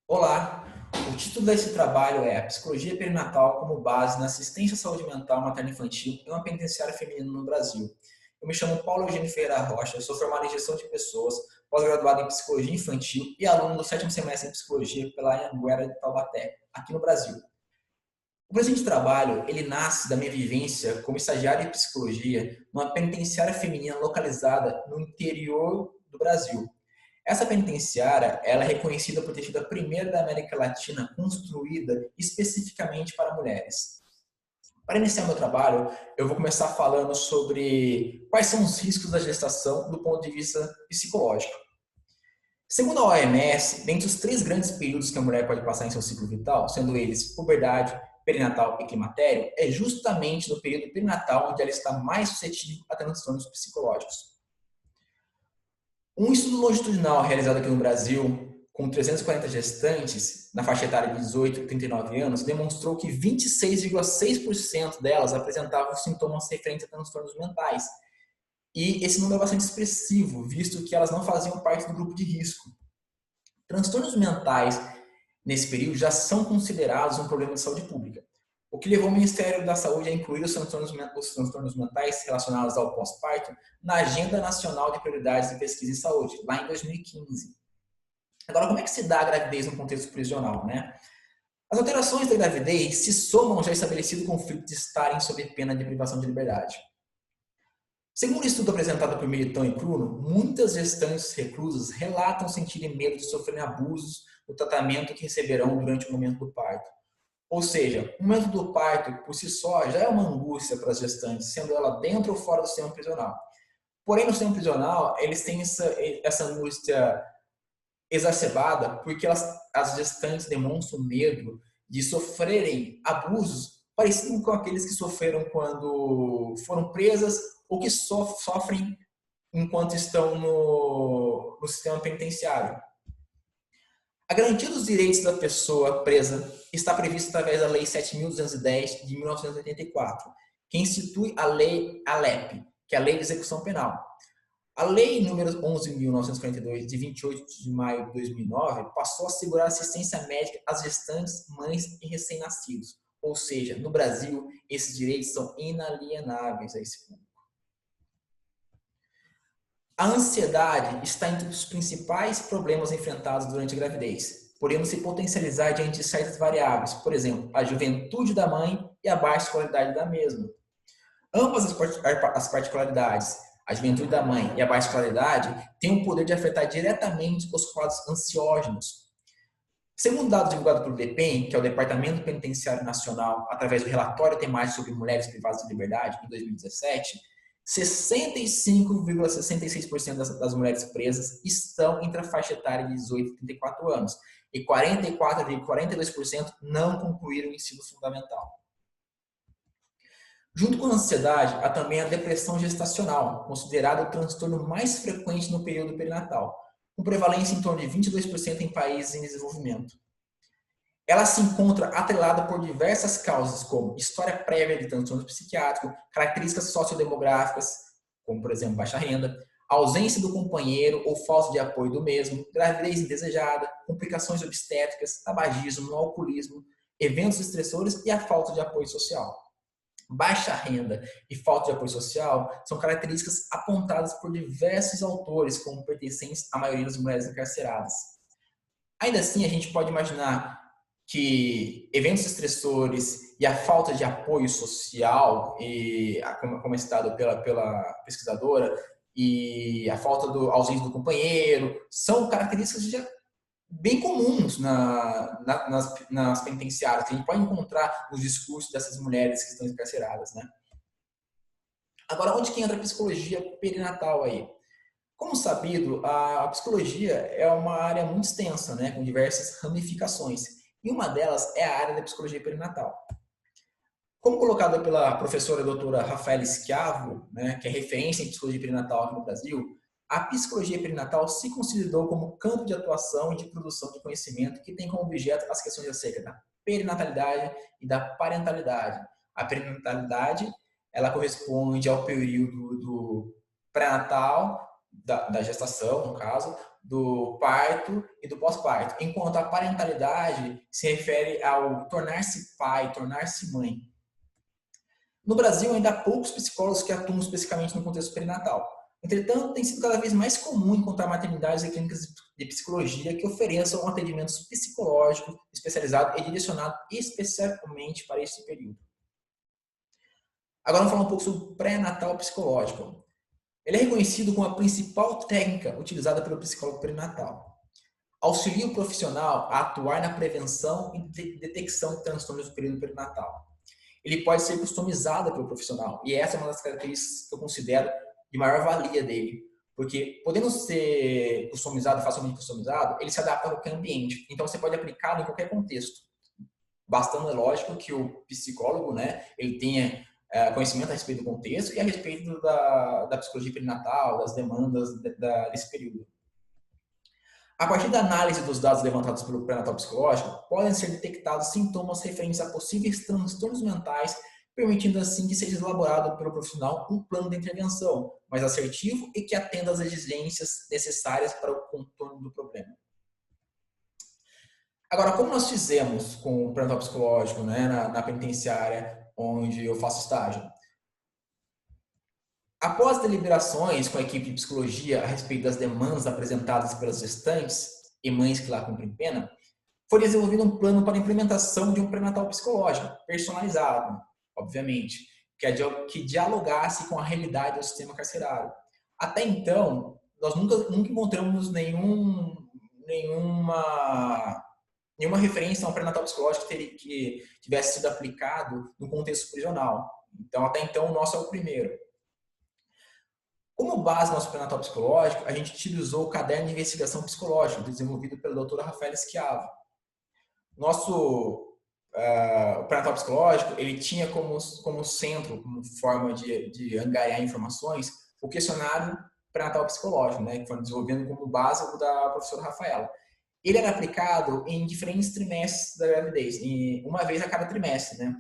Olá! O título desse trabalho é Psicologia Perinatal como base na assistência à saúde mental materno-infantil em uma penitenciária feminina no Brasil. Eu me chamo Paulo Eugênio Ferreira Rocha, eu sou formado em gestão de pessoas, pós-graduado em psicologia infantil e aluno do sétimo semestre em psicologia pela Anhanguera de Taubaté, aqui no Brasil. O presente trabalho, ele nasce da minha vivência como estagiário em psicologia numa penitenciária feminina localizada no interior do Brasil. Essa penitenciária, ela é reconhecida por ter sido a primeira da América Latina construída especificamente para mulheres. Para iniciar meu trabalho, eu vou começar falando sobre quais são os riscos da gestação do ponto de vista psicológico. Segundo a OMS, dentre os três grandes períodos que a mulher pode passar em seu ciclo vital, sendo eles puberdade, perinatal e climatério, é justamente no período perinatal onde ela está mais suscetível a transtornos psicológicos. Um estudo longitudinal realizado aqui no Brasil, com 340 gestantes, na faixa etária de 18 a 39 anos, demonstrou que 26,6% delas apresentavam sintomas referentes a transtornos mentais. E esse número é bastante expressivo, visto que elas não faziam parte do grupo de risco. Transtornos mentais, nesse período, já são considerados um problema de saúde pública, o que levou o Ministério da Saúde a incluir os transtornos mentais relacionados ao pós-parto na Agenda Nacional de Prioridades de Pesquisa em Saúde, lá em 2015. Agora, como é que se dá a gravidez no contexto prisional, né? As alterações da gravidez se somam ao já estabelecido conflito de estarem sob pena de privação de liberdade. Segundo o estudo apresentado por Militão e Pruno, muitas gestantes reclusas relatam sentirem medo de sofrerem abusos no tratamento que receberão durante o momento do parto. Ou seja, o momento do parto, por si só, já é uma angústia para as gestantes, sendo ela dentro ou fora do sistema prisional. Porém, no sistema prisional, eles têm essa angústia exacerbada porque as gestantes demonstram medo de sofrerem abusos parecidos com aqueles que sofreram quando foram presas ou que sofrem enquanto estão no sistema penitenciário. A garantia dos direitos da pessoa presa está prevista através da Lei 7.210 de 1984, que institui a Lei ALEP, que é a Lei de Execução Penal. A Lei número 11.942, de 28 de maio de 2009, passou a assegurar assistência médica às gestantes, mães e recém-nascidos. Ou seja, no Brasil, esses direitos são inalienáveis a esse público. A ansiedade está entre os principais problemas enfrentados durante a gravidez, podendo se potencializar diante de certas variáveis, por exemplo, a juventude da mãe e a baixa escolaridade da mesma. Ambas as particularidades, a juventude da mãe e a baixa escolaridade, têm o poder de afetar diretamente os quadros ansiógenos. Segundo dados divulgados pelo DEPEN, que é o Departamento Penitenciário Nacional, através do relatório temático sobre mulheres privadas de liberdade, em 2017, 65,66% das mulheres presas estão entre a faixa etária de 18 e 34 anos e 44,42% não concluíram o ensino fundamental. Junto com a ansiedade, há também a depressão gestacional, considerada o transtorno mais frequente no período perinatal, com prevalência em torno de 22% em países em desenvolvimento. Ela se encontra atrelada por diversas causas, como história prévia de transtorno psiquiátrico, características sociodemográficas, como, por exemplo, baixa renda, ausência do companheiro ou falta de apoio do mesmo, gravidez indesejada, complicações obstétricas, tabagismo, alcoolismo, eventos estressores e a falta de apoio social. Baixa renda e falta de apoio social são características apontadas por diversos autores como pertencentes à maioria das mulheres encarceradas. Ainda assim, a gente pode imaginar que eventos estressores e a falta de apoio social, como é citado pela pesquisadora, e a falta do ausência do companheiro, são características já bem comuns nas penitenciárias, que a gente pode encontrar nos discursos dessas mulheres que estão encarceradas, né? Agora, onde que entra a psicologia perinatal aí? Como sabido, a psicologia é uma área muito extensa, né, com diversas ramificações, e uma delas é a área da psicologia perinatal. Como colocada pela professora doutora Rafaela Schiavo, né, que é referência em psicologia perinatal aqui no Brasil, a psicologia perinatal se considerou como campo de atuação e de produção de conhecimento que tem como objeto as questões acerca da perinatalidade e da parentalidade. A perinatalidade, ela corresponde ao período do pré-natal, da gestação, no caso, do parto e do pós-parto, enquanto a parentalidade se refere ao tornar-se pai, tornar-se mãe. No Brasil, ainda há poucos psicólogos que atuam especificamente no contexto perinatal. Entretanto, tem sido cada vez mais comum encontrar maternidades e clínicas de psicologia que ofereçam um atendimento psicológico especializado e direcionado especialmente para esse período. Agora vamos falar um pouco sobre o pré-natal psicológico. Ele é reconhecido como a principal técnica utilizada pelo psicólogo perinatal. Auxilia o profissional a atuar na prevenção e detecção de transtornos do período perinatal. Ele pode ser customizado pelo profissional, e essa é uma das características que eu considero de maior valia dele, porque podendo ser customizado, facilmente customizado, ele se adapta a qualquer ambiente, então você pode aplicá-lo em qualquer contexto, bastando, é lógico, que o psicólogo, né, ele tenha conhecimento a respeito do contexto e a respeito da psicologia perinatal, das demandas desse período. A partir da análise dos dados levantados pelo pré-natal psicológico, podem ser detectados sintomas referentes a possíveis transtornos mentais, permitindo assim que seja elaborado pelo profissional um plano de intervenção mais assertivo e que atenda às exigências necessárias para o contorno do problema. Agora, como nós fizemos com o pré-natal psicológico, né, na penitenciária onde eu faço estágio? Após deliberações com a equipe de psicologia a respeito das demandas apresentadas pelas gestantes e mães que lá cumprem pena, foi desenvolvido um plano para a implementação de um pré-natal psicológico, personalizado, obviamente, que dialogasse com a realidade do sistema carcerário. Até então, nós nunca encontramos nenhuma referência a um pré-natal psicológico que tivesse sido aplicado no contexto prisional. Então, até então, o nosso é o primeiro. Como base no nosso pré-natal psicológico, a gente utilizou o caderno de investigação psicológica, desenvolvido pela doutora Rafaela Schiavo. Nosso pré-natal psicológico, ele tinha como centro, como forma de angariar informações, o questionário pré-natal psicológico, né, que foi desenvolvido como base da professora Rafaela. Ele era aplicado em diferentes trimestres da gravidez, uma vez a cada trimestre, né?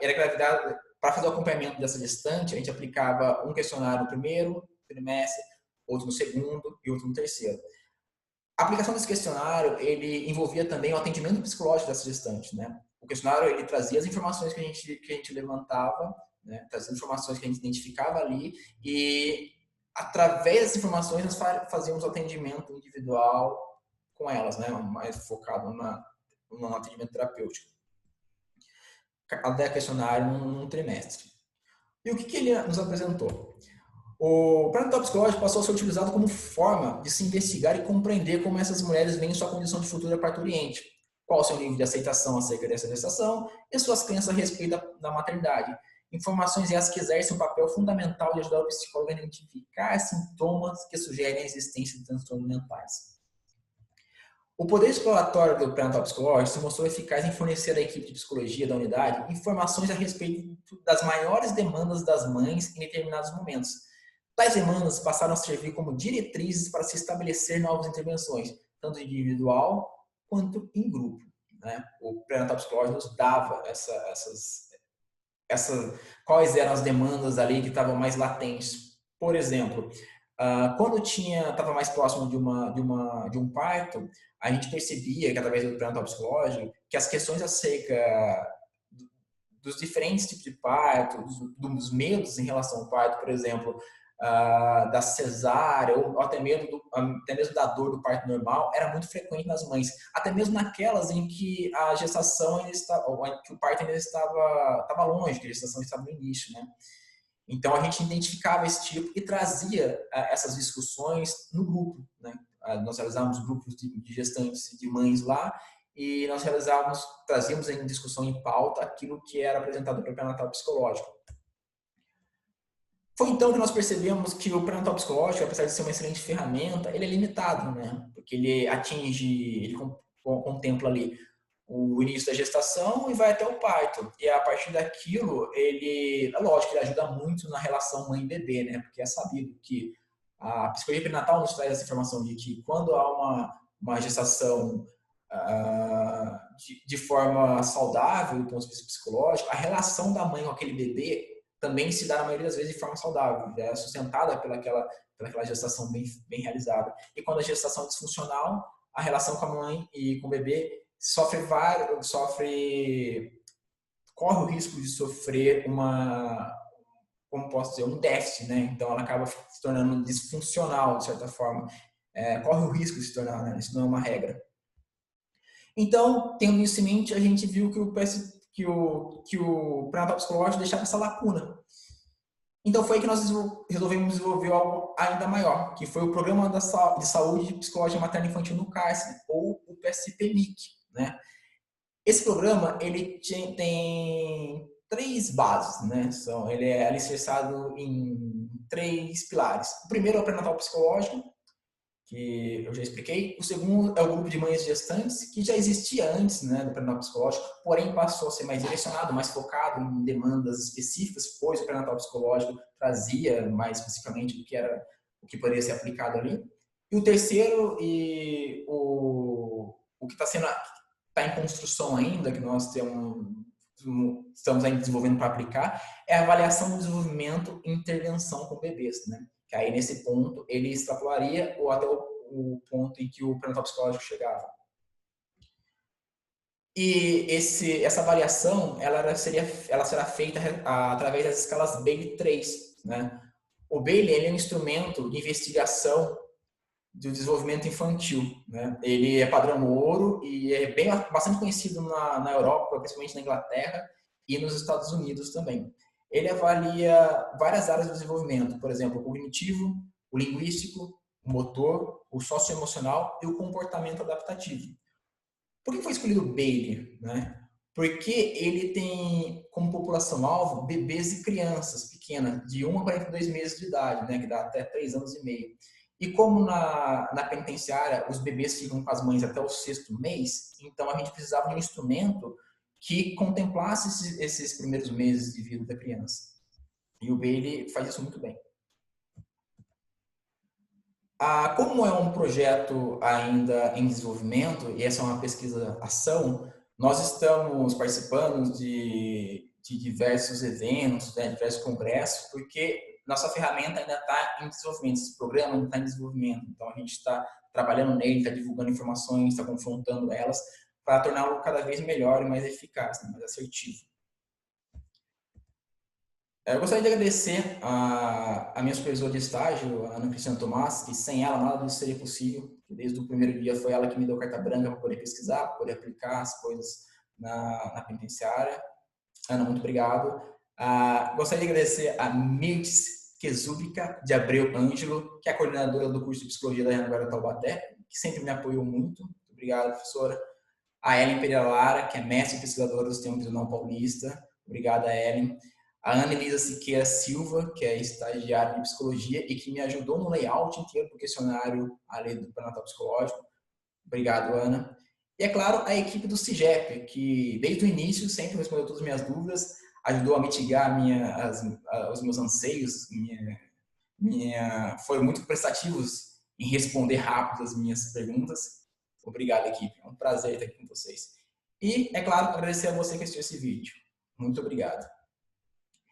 Era gravidade. Para fazer o acompanhamento dessa gestante, a gente aplicava um questionário no primeiro trimestre, outro no segundo e outro no terceiro. A aplicação desse questionário, ele envolvia também o atendimento psicológico dessa gestante, né? O questionário, ele trazia as informações que a gente levantava, né? Trazia as informações que a gente identificava ali e, através dessas informações, nós fazíamos o atendimento individual com elas, né? Mais focado no atendimento terapêutico. Cada questionário num trimestre. E o que ele nos apresentou? O pré-natal psicológico passou a ser utilizado como forma de se investigar e compreender como essas mulheres veem sua condição de futura parturiente, qual o seu nível de aceitação acerca dessa gestação e suas crenças a respeito da maternidade. Informações essas que exercem um papel fundamental de ajudar o psicólogo a identificar sintomas que sugerem a existência de transtornos mentais. O poder exploratório do pré-natal psicológico se mostrou eficaz em fornecer à equipe de psicologia da unidade informações a respeito das maiores demandas das mães em determinados momentos. Tais demandas passaram a servir como diretrizes para se estabelecer novas intervenções, tanto individual quanto em grupo, né? O pré-natal psicológico nos dava quais eram as demandas ali que estavam mais latentes. Por exemplo, quando estava mais próximo de um parto, a gente percebia que, através do pré-natal psicológico, que as questões acerca dos diferentes tipos de parto, dos medos em relação ao parto, por exemplo, da cesárea, ou até mesmo da dor do parto normal, era muito frequente nas mães. Até mesmo naquelas em que a gestação ainda estava, que o parto ainda estava longe, que a gestação estava no início, né? Então, a gente identificava esse tipo e trazia essas discussões no grupo, né? Nós realizávamos grupos de gestantes e de mães lá e nós trazíamos em discussão em pauta aquilo que era apresentado pelo pré-natal psicológico. Foi então que nós percebemos que o pré-natal psicológico, apesar de ser uma excelente ferramenta, ele é limitado, né? Porque ele contempla ali o início da gestação e vai até o parto. E a partir daquilo, é lógico que ele ajuda muito na relação mãe-bebê, né? Porque é sabido que a psicologia perinatal nos traz essa informação de que quando há uma gestação de forma saudável, do ponto de vista psicológico, a relação da mãe com aquele bebê também se dá, na maioria das vezes, de forma saudável. É sustentada pela pelaquela gestação bem realizada. E quando a gestação é disfuncional, a relação com a mãe e com o bebê corre o risco de sofrer como posso dizer, um déficit, né? Então ela acaba se tornando disfuncional, de certa forma. Corre o risco de se tornar, né? Isso não é uma regra. Então, tendo isso em mente, a gente viu que o pré-natal psicológico deixava essa lacuna. Então foi aí que nós resolvemos desenvolver algo ainda maior, que foi o Programa de Saúde Psicológica Materna Infantil no cárcere, ou o PSP-MIC, né? Esse programa, ele tem 3 bases, né? Ele é alicerçado em 3 pilares. O primeiro é o pré-natal psicológico, que eu já expliquei. O segundo é o grupo de mães gestantes, que já existia antes, né, do pré-natal psicológico, porém passou a ser mais direcionado, mais focado em demandas específicas, pois o pré-natal psicológico trazia mais especificamente o que poderia ser aplicado ali. E o terceiro, e o que está em construção ainda, que nós estamos ainda desenvolvendo para aplicar, é a avaliação do desenvolvimento e intervenção com bebês, né? Que aí nesse ponto ele extrapolaria ou até o ponto em que o pré-natal psicológico chegava. E essa avaliação ela será feita através das escalas Bayley 3, né? O Bayley ele é um instrumento de investigação do desenvolvimento infantil, né? Ele é padrão ouro e é bastante conhecido na Europa, principalmente na Inglaterra e nos Estados Unidos também. Ele avalia várias áreas do desenvolvimento, por exemplo, o cognitivo, o linguístico, o motor, o socioemocional e o comportamento adaptativo. Por que foi escolhido o Bayley, né? Porque ele tem como população-alvo bebês e crianças pequenas, de 1 a 42 meses de idade, né? Que dá até 3 anos e meio. E como na penitenciária os bebês ficam com as mães até o 6º mês, então a gente precisava de um instrumento que contemplasse esses primeiros meses de vida da criança. E o Bayley faz isso muito bem. Como é um projeto ainda em desenvolvimento, e essa é uma pesquisa-ação, nós estamos participando de diversos eventos, né, diversos congressos, porque nossa ferramenta ainda está em desenvolvimento, esse programa ainda está em desenvolvimento. Então, a gente está trabalhando nele, está divulgando informações, está confrontando elas, para torná-lo cada vez melhor e mais eficaz, né, mais assertivo. Eu gostaria de agradecer a minha supervisora de estágio, a Ana Cristina Tomás, que sem ela nada disso seria possível. Desde o primeiro dia foi ela que me deu carta branca para poder pesquisar, para poder aplicar as coisas na penitenciária. Ana, muito obrigado. Gostaria de agradecer a Mirtes Kezubica de Abreu Ângelo, que é a coordenadora do curso de Psicologia da Anhanguera Taubaté, que sempre me apoiou muito. Muito obrigado, professora. A Ellen Pereira Lara, que é mestre e pesquisadora do Sistema Prisional Paulista. Obrigada, Ellen. A Ana Elisa Siqueira Silva, que é estagiária de psicologia e que me ajudou no layout inteiro do questionário a lei do pré-natal psicológico. Obrigado, Ana. E, é claro, a equipe do CIGEP, que desde o início sempre respondeu todas as minhas dúvidas, ajudou a mitigar os meus anseios, foi muito prestativos em responder rápido as minhas perguntas. Obrigado, equipe. É um prazer estar aqui com vocês. E, é claro, agradecer a você que assistiu esse vídeo. Muito obrigado.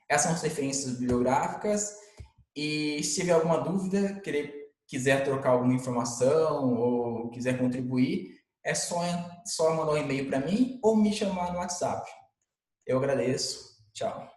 Essas são as referências bibliográficas e se tiver alguma dúvida, quiser trocar alguma informação ou quiser contribuir, é só mandar um e-mail para mim ou me chamar no WhatsApp. Eu agradeço. Tchau.